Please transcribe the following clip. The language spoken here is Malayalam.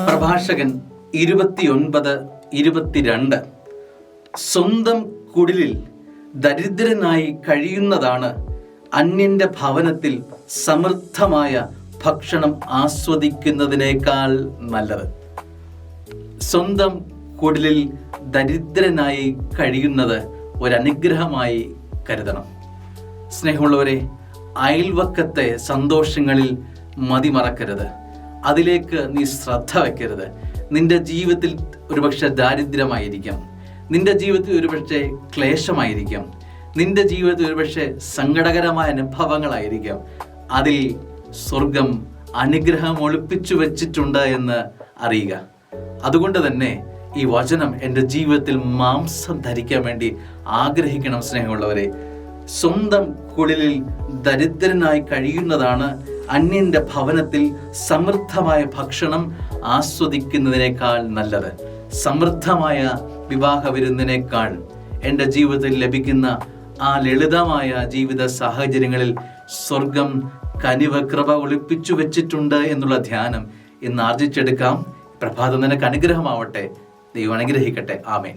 പ്രഭാഷകൻ 29:22 സ്വന്തം കുടിലിൽ ദരിദ്രനായി കഴിയുന്നതാണ് അന്യന്റെ ഭവനത്തിൽ സമൃദ്ധമായ ഭക്ഷണം ആസ്വദിക്കുന്നതിനേക്കാൾ നല്ലത്. സ്വന്തം കുടിലിൽ ദരിദ്രനായി കഴിയുന്നത് ഒരനുഗ്രഹമായി കരുതണം. സ്നേഹമുള്ളവരെ, അയൽവക്കത്തെ സന്തോഷങ്ങളിൽ മതിമറക്കരുത്. അതിലേക്ക് നീ ശ്രദ്ധ വയ്ക്കരുത്. നിന്റെ ജീവിതത്തിൽ ഒരുപക്ഷെ ദാരിദ്ര്യമായിരിക്കാം, നിന്റെ ജീവിതത്തിൽ ഒരുപക്ഷെ ക്ലേശമായിരിക്കാം, നിന്റെ ജീവിതത്തിൽ ഒരുപക്ഷെ സങ്കടകരമായ അനുഭവങ്ങളായിരിക്കാം. അതിൽ സ്വർഗം അനുഗ്രഹം ഒളിപ്പിച്ചു വെച്ചിട്ടുണ്ട് എന്ന് അറിയുക. അതുകൊണ്ട് തന്നെ ഈ വചനം എൻ്റെ ജീവിതത്തിൽ മാംസം ധരിക്കാൻ വേണ്ടി ആഗ്രഹിക്കണം. സ്നേഹമുള്ളവരെ, സ്വന്തം കുടിലിൽ ദരിദ്രനായി കഴിയുന്നതാണ് അന്യന്റെ ഭവനത്തിൽ സമൃദ്ധമായ ഭക്ഷണം ആസ്വദിക്കുന്നതിനേക്കാൾ നല്ലത്. സമൃദ്ധമായ വിവാഹ വിരുന്നിനേക്കാൾ എൻ്റെ ജീവിതത്തിൽ ലഭിക്കുന്ന ആ ലളിതമായ ജീവിത സാഹചര്യങ്ങളിൽ സ്വർഗം കനിവ് കൃപ ഒളിപ്പിച്ചു വെച്ചിട്ടുണ്ട് എന്നുള്ള ധ്യാനം ഇന്ന് ആർജിച്ചെടുക്കാം. പ്രഭാതം നിനക്ക് അനുഗ്രഹമാവട്ടെ. ദൈവം അനുഗ്രഹിക്കട്ടെ. ആമേൻ.